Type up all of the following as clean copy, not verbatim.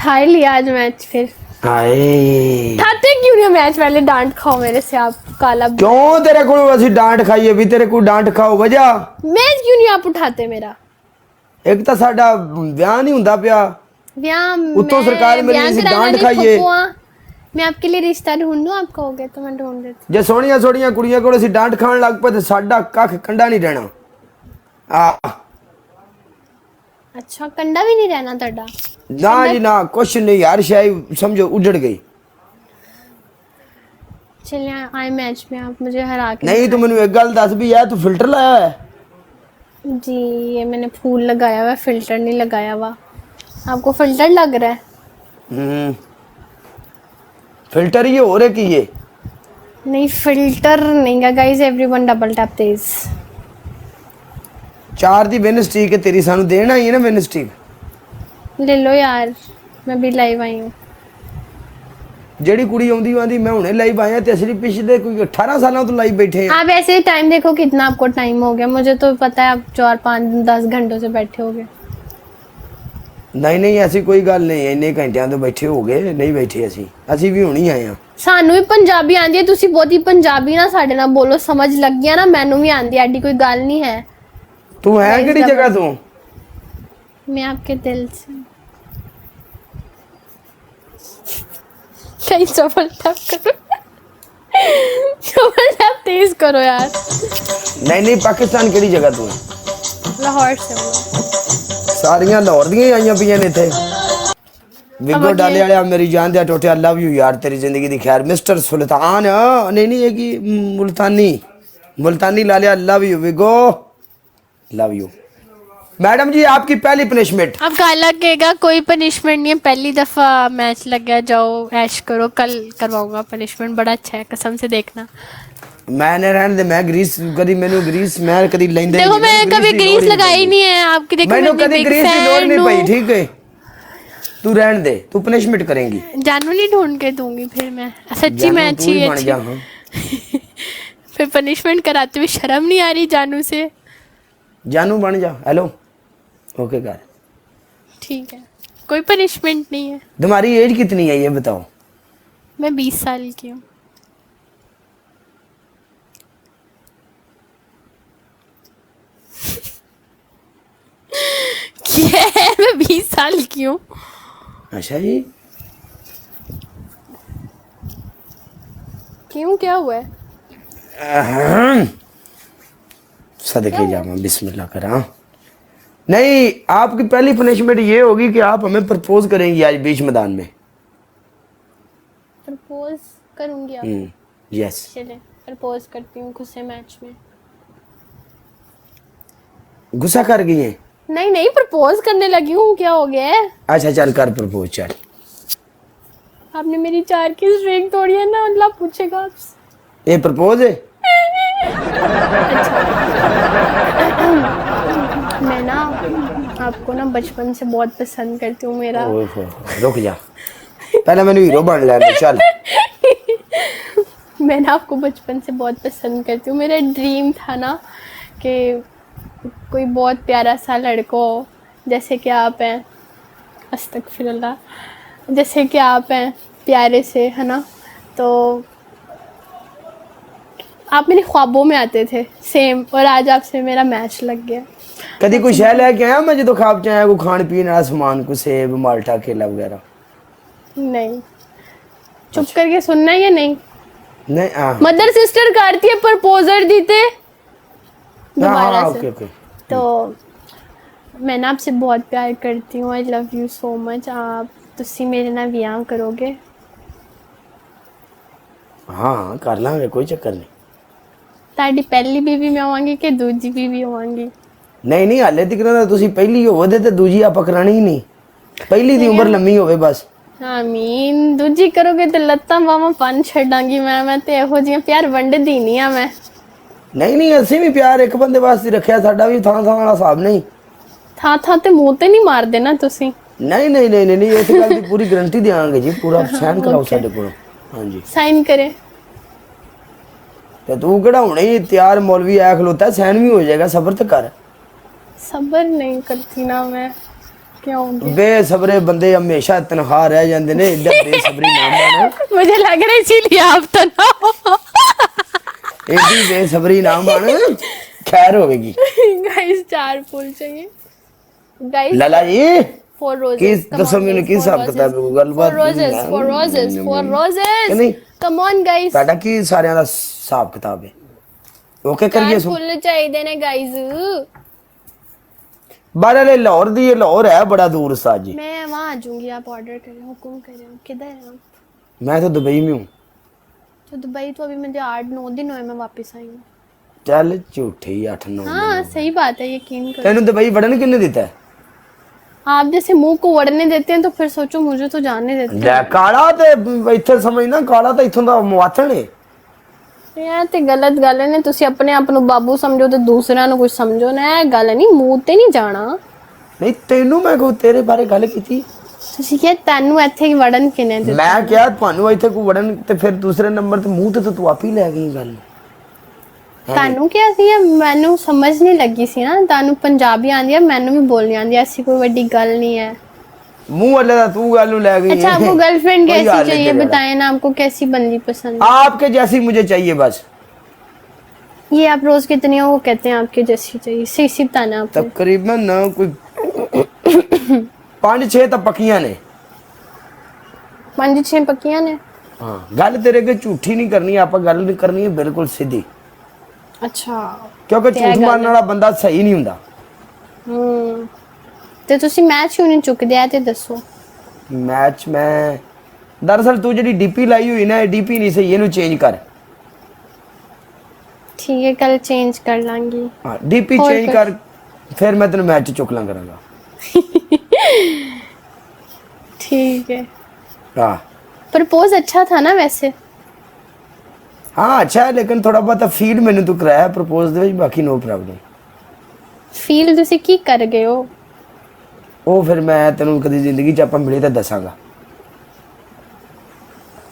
उठा ही लिया आज मैच फिर। हाय उठाते क्यों नहीं मैच? पहले डांट खाओ मेरे से आप काला। क्यों तेरे को ਅਸੀਂ डांट खाइए भी तेरे को डांट खाओ वजह मैच क्यों नहीं आप उठाते मेरा? एक ਤਾਂ ਸਾਡਾ ਵਿਆਹ ਨਹੀਂ ਹੁੰਦਾ ਪਿਆ ਉੱਤੋਂ ਸਰਕਾਰ ਮੇਰੀ ਅਸੀਂ डांट खाइए। मैं आपके लिए रिश्ता ढूंढूं? आप कहोगे तो मैं ढूंढ देती। ਜੇ ਸੋਹਣੀਆਂ ਸੋਹਣੀਆਂ ਕੁੜੀਆਂ ਕੋਲ ਅਸੀਂ डांट ਖਾਣ ਲੱਗ ਪਏ ਤੇ ਸਾਡਾ ਕੱਖ ਕੰਡਾ ਨਹੀਂ ਰਹਿਣਾ। ਆ अच्छा कंडा भी नहीं रहना ਤੁਹਾਡਾ? ना जी ना कुछ नहीं यार शायद समझो उजड़ गई। चलिए आए मैच में आप मुझे हरा के। नहीं तू मैंने एक गल दस भी यार तू फिल्टर लाया है? जी ये मैंने फूल लगाया हुआ, फिल्टर नहीं लगाया हुआ। आपको फिल्टर लग रहा है? फिल्टर ये हो रहे की ये नहीं फिल्टर नहीं है गाइस। एवरीवन डबल टैप तेज 4 दी विन स्ट्रीक है तेरी सानू देना ही है ना विन स्ट्रीक ले लो यार। मैं भी लाइव आई हूँ। जेड़ी कुड़ी आउंदी आंदी मैं हुणे लाइव आया ते असली पिछले कोई 18 सालों तो लाइव बैठे हैं। आप ऐसे टाइम देखो कितना आपको टाइम हो गया। मुझे तो पता है आप 4 5 10 घंटों से बैठे होगे। नहीं नहीं ऐसी कोई गल नहीं इन्ने घंटिਆਂ ਤੋਂ बैठे हो गए नहीं बैठे ਅਸੀਂ ਵੀ ਹੁਣੀ ਆਏ ਆ। ਸਾਨੂੰ ਵੀ ਪੰਜਾਬੀ ਆਂਦੀ ਹੈ। ਤੁਸੀਂ ਬਹੁਤੀ ਪੰਜਾਬੀ ਨਾ ਸਾਡੇ ਨਾਲ ਬੋਲੋ। ਸਮਝ ਲੱਗ ਗਿਆ ਨਾ? ਮੈਨੂੰ ਵੀ ਆਂਦੀ ਐਡੀ ਕੋਈ ਗੱਲ नहीं है। तू है किहड़ी जगह तू? मैं आपके दिल से। कहीं डबल टैप करो। डबल टैप तेज करो यार। नहीं नहीं पाकिस्तान किहड़ी जगह तू? लाहौर से हूँ। सारियां लाहौर ਦੀਆਂ ਆਈਆਂ ਪਈਆਂ ਨੇ ਇੱਥੇ। विगो डाले वाले मेरी जान दिया टोटे आई लव यू यार तेरी जिंदगी दी खैर मिस्टर सुल्तान। नहीं नहीं ये की मुल्तानी लालिया लव यू विगो लव यू। मैडम जी आपकी पहली पनिशमेंट। अब काला कहेगा कोई पनिशमेंट नहीं है। पहली दफा मैच लग गया जाओ ऐश करो। कल करवाऊंगा पनिशमेंट। बड़ा अच्छा है कसम से देखना। मैंने रहने दे मैं ग्रीस कभी मैंने ग्रीस मैं कभी लेंदे देखो मैं कभी ग्रीस लगाई नहीं है आपकी। देखो मैंने कभी ग्रीस की लोड़ नहीं पई ठीक है। तू रहने दे तू पनिशमेंट करेंगी। जानू नहीं ढूंढ के दूंगी फिर मैं सच्ची में अच्छी है। फिर पनिशमेंट कराते हुए शर्म नहीं आ रही जानू से? जानू बन जा। हेलो ओके कर ठीक है कोई पनिशमेंट नहीं है। तुम्हारी एज कितनी है ये बताओ? मैं 20 साल की हूँ। मैं 20 साल की हूँ। अच्छा जी क्यों क्या हुआ है? सदके जामा बिस्मिल्लाह करा। नहीं आपकी पहली पनिशमेंट ये होगी कि आप हमें प्रपोज करेंगी आज बीच मैदान में। प्रपोज करूंगी आप? यस चले प्रपोज करती हूँ गुस्से मैच में। गुस्सा कर गई है? नहीं नहीं प्रपोज करने लगी हूँ। क्या हो गया है? अच्छा चल कर प्रपोज चल। आपने मेरी 4 की स्ट्रिंग तोड़ी है ना अल्लाह पूछेगा आपसे। ये प्रपोज है? मैं ना आपको ना बचपन से बहुत पसंद करती हूँ। मेरा रुक जा पहले मैंने हीरो बन लेना चल। मैं ना आपको बचपन से बहुत पसंद करती हूँ। मेरा ड्रीम था ना कि कोई बहुत प्यारा सा लड़का हो जैसे कि आप हैं। अस्तगफिरुल्लाह। जैसे कि आप हैं प्यारे से है ना। तो आप मेरे ख्वाबों में आते थे सेम। और आज आपसे मेरा मैच लग गया। कभी कोई शह लेके आया मैं जो ख्वाब च आया को खान पीने वाला सामान को सेब माल्टा केला वगैरह? नहीं चुप करके सुनना है या नहीं? नहीं मदर सिस्टर करती है प्रपोजर दीते दोबारा से। Okay okay. तो मैं ना आपसे बहुत प्यार करती हूँ। I love you so much. आप तुसी मेरे ना विआह करोगे? हाँ कर लांगे कोई चक्कर नहीं। ताड़ी पहली बीवी में होवांगी कि दूजी बीवी होवांगी? नहीं नहीं हाले तक ना तुसी पहली होवे ते दूजी आप करानी ही नहीं। पहली दी उम्र लम्मी होवे बस। आमीन। दूजी करोगे तो लत्ता बावा पन छड़ांगी मैं ते एहो जियां प्यार वंड दी नहीं आ मैं। नहीं नहीं ਅਸੀਂ ਵੀ ਪਿਆਰ ਇੱਕ ਬੰਦੇ ਵਾਸਤੇ ਰੱਖਿਆ ਸਾਡਾ ਵੀ ਥਾਂ ਥਾਂ ਵਾਲਾ ਹਿਸਾਬ ਨਹੀਂ। ਥਾਂ ਤੇ ਮੂੰਹ ਤੇ ਨਹੀਂ ਮਾਰ ਦੇਣਾ ਤੁਸੀਂ। नहीं नहीं नहीं नहीं इस गल की पूरी गारंटी देंगे जी पूरा साइन कराओ साडे कोल। हां जी साइन करे ते तू केड़ा हुणे ही तैयार मौलवी आया खलोता साइन भी हो जाएगा। सब्र तो कर। सब्र नहीं करती ना मैं। क्या हो गया? बेसबरे बंदे हमेशा तनखा रह जाते ने, एडा बेसबरी ना बन, मुझे लग रहा है इसीलिए आप तो ना हो। एडी बेसबरी ना बन, खैर होगी। गाइस 4 फूल चाहिए गाइस। लाला जी 4 की roses, come दसो on मैंने guys, की 4 हिसाब roses, किताब 4 गलबात roses, 4 roses, 4 roses, नहीं come on guys। ਤੁਹਾਡਾ ਕੀ ਸਾਰਿਆਂ ਦਾ ਹਿਸਾਬ ਕਿਤਾਬ ਹੈ? ਓਕੇ ਕਰੀਏ 4 ਸੋ ਫੁੱਲ ਚਾਹੀਦੇ ਨੇ ਗਾइस। ਬਾਰੇ ਲਾਹੌਰ ਦੀ, ਇਹ ਲਾਹੌਰ ਹੈ बड़ा दूर उस्ताद जी। मैं वहाँ आ जाऊंगी, आप ऑर्डर करें, हुक्म करें। किधर है आप? मैं तो दुबई में हूँ। तो दुबई तो अभी मुझे 8-9 दिन हुए, मैं वापस आई हूँ। चल झूठी 8-9 हाँ सही बात है, यकीन करो। तेन दुबई वड़न किन्ने दिता है? आप जैसे मुंह को वड़ने देते हैं तो फिर सोचो मुझे तो जाने देते ਲੈ ਕਾਲਾ ਤੇ ਇੱਥੇ ਸਮਝਣਾ, ਕਾਲਾ ਤਾਂ ਇੱਥੋਂ ਦਾ ਮੁਆਥਣ ਹੈ। हैं। यार ते गलत गल है ने, तुसी अपने आप ਨੂੰ ਬਾਬੂ ਸਮਝੋ ਤੇ ਦੂਸਰਿਆਂ ਨੂੰ ਕੁਝ ਸਮਝੋ ਨਾ, ਇਹ ਗੱਲ ਨਹੀਂ, ਮੂੰਹ ਤੇ ਨਹੀਂ ਜਾਣਾ। ਨਹੀਂ ਤੈਨੂੰ ਮੈਂ ਕੋਈ ਤੇਰੇ ਬਾਰੇ ਗੱਲ ਕੀਤੀ? ਤੁਸੀਂ ਕਿਹਾ ਤੈਨੂੰ ਇੱਥੇ ਹੀ ਵੜਨ ਕਿਨੇ ਦਿੱਤਾ? ਮੈਂ ਕਿਹਾ ਤੁਹਾਨੂੰ ਇੱਥੇ ਕੋਈ ਵੜਨ, ਤੇ ਫਿਰ ਦੂਸਰੇ ਨੰਬਰ ਤੇ ਮੂੰਹ ਤੇ ਤੂੰ ਆਪ ਹੀ ਲੈ ਗਈ ਗੱਲ। ਤੁਹਾਨੂੰ ਕਿਹਾ ਸੀ, ਮੈਨੂੰ ਸਮਝ ਨਹੀਂ ਲੱਗੀ ਸੀ ਨਾ, ਤੁਹਾਨੂੰ ਪੰਜਾਬੀ ਆਂਦੀ ਹੈ, ਮੈਨੂੰ ਵੀ ਬੋਲਣੀ ਆਂਦੀ ਹੈ, ऐसी कोई बड़ी गल नहीं है। मुंह वाले दा तू गालू ले गई। अच्छा आपको गर्लफ्रेंड कोई कैसी हाल नहीं चाहिए तेरा। बताएं ना, आपको कैसी बंदी पसंद है? आपके जैसी मुझे चाहिए बस। ये आप रोज कितनी हो वो कहते हैं आपके जैसी चाहिए, सही सी बताना आपको। तकरीबन ना कोई 5-6 तो पक्कियां ने। 5-6 पक्कियां ने। हाँ गल तेरे के झूठी नहीं करनी, आप गल नहीं करनी है बिल्कुल सीधी, अच्छा क्योंकि ते झूठ मारने वाला बंदा सही नहीं हुंदा। ਤੇ ਤੁਸੀਂ ਮੈਚ ਕਿਉਂ ਨਹੀਂ ਚੁੱਕਦੇ ਆ ਤੇ ਦੱਸੋ। मैच में दरअसल तू जी डीपी लाई हुई ना, डीपी नहीं सही, ਇਹਨੂੰ चेंज कर। ठीक है कल चेंज कर लांगी। हाँ डीपी और चेंज कर, फिर मैं तेन मैच चुक ला करांगा। ठीक है। हाँ प्रपोज अच्छा था ना वैसे? हाँ अच्छा है, लेकिन थोड़ा बहुत फील मैंने तू कराया प्रपोज दे विच, बाकी नो प्रॉब्लम। फील ਤੁਸੀਂ ਕੀ ਕਰ ਗਏ ਹੋ? ਉਹ ਫਿਰ ਮੈਂ ਤੈਨੂੰ ਕਦੀ ਜ਼ਿੰਦਗੀ 'ਚ ਆਪਾਂ ਮਿਲੇ ਤਾਂ ਦੱਸਾਂਗਾ।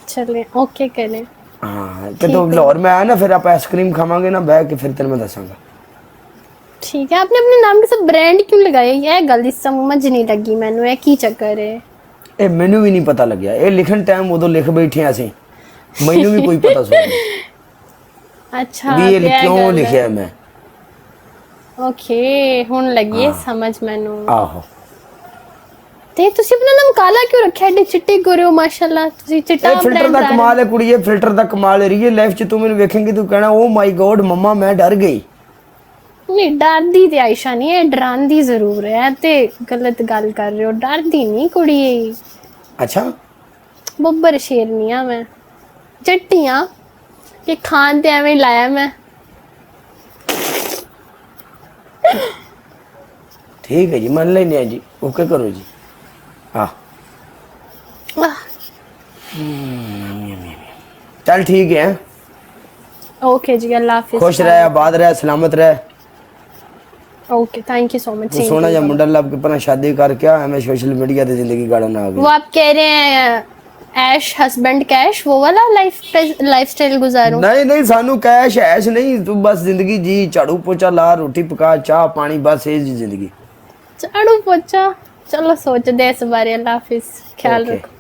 चले ओके करें। हाँ ਜਦੋਂ ਲਾਹੌਰ में आया ना, फिर आप आइसक्रीम खावांगे ना बैठ के, फिर तेन मैं दसांगा। ठीक है। आपने अपने नाम के साथ ब्रांड क्यों लगाया? ये गल समझ नहीं लगी मैनू, ये की चक्कर है? ਇਹ ਮੈਨੂੰ ਵੀ ਨਹੀਂ ਪਤਾ ਲੱਗਿਆ, ਇਹ ਲਿਖਣ ਟਾਈਮ ਉਦੋਂ ਲਿਖ ਬੈਠੇ ਅਸੀਂ, ਮੈਨੂੰ ਵੀ ਕੋਈ ਪਤਾ ਸੁਣ अच्छा ਵੀ ਇਹ ते ਕਿਉਂ गल है। ਲਿਖਿਆ ਮੈਂ। ओके हुन लगी है समझ मैनू। ਆਹੋ ਤੇ ਤੁਸੀਂ ਆਪਣਾ ਨਾਮ ਕਾਲਾ ਕਿਉਂ ਰੱਖਿਆ? ਏਡੇ ਚਿੱਟੇ ਗੋਰੇ ਹੋ ਮਾਸ਼ਾਅੱਲਾ, ਤੁਸੀਂ ਚਿੱਟਾ ਇਹ ਫਿਲਟਰ ਦਾ ਕਮਾਲ ਹੈ ਕੁੜੀਏ, ਫਿਲਟਰ ਦਾ ਕਮਾਲ ਹੈ। ਰੀਅਲ ਲਾਈਫ 'ਚ ਤੂੰ ਮੈਨੂੰ ਵੇਖੇਂਗੀ ਤੂੰ ਕਹਿਣਾ ਓ ਮਾਈ ਗॉड ਮੰਮਾ ਮੈਂ ਡਰ ਗਈ। ਨਹੀਂ ਡਰਦੀ ਤੇ ਆਇਸ਼ਾ ਨਹੀਂ ਹੈ, ਡਰਾਂਦੀ ਜ਼ਰੂਰ ਹੈ, ਤੇ ਗਲਤ ਗੱਲ ਕਰ ਰਹੇ ਹੋ, ਡਰਦੀ ਨਹੀਂ ਕੁੜੀ। ਅੱਛਾ ਬੱਬਰ ਸ਼ੇਰਨੀ ਆ ਮੈਂ, ਚਿੱਟੀਆਂ ਕਿ ਖਾਣ ਤੇ ਐਵੇਂ ਹੀ ਲਾਇਆ ਮੈਂ। ਠੀਕ ਹੈ ਜੀ, ਮੰਨ ਲੈਨੇ ਆ ਜੀ, ਓਕੇ ਕਰੋ ਜੀ। हाँ आह, चल ठीक है, ओके जी अल्लाह हाफिज। खुश रह, आबाद रह, सलामत रह। Okay thank you so much. तू सोना जा मुंडा लब के पना शादी कर क्या हमें सोशल मीडिया ते जिंदगी गाड़ा ना आ वो आप कह रहे हैं ऐश हस्बैंड कैश, वो वाला लाइफस्टाइल गुजारूं? नहीं नहीं सानू कैश ऐश नहीं, तू बस जिंदगी जी, झाड़ू पोछा ला, रोटी पका, चाह पानी, बस ये जी जिंदगी। झाड़ू पोछा, चलो सोचते हैं इस बारे। अल्लाह हाफिज, ख्याल ओके। रखो।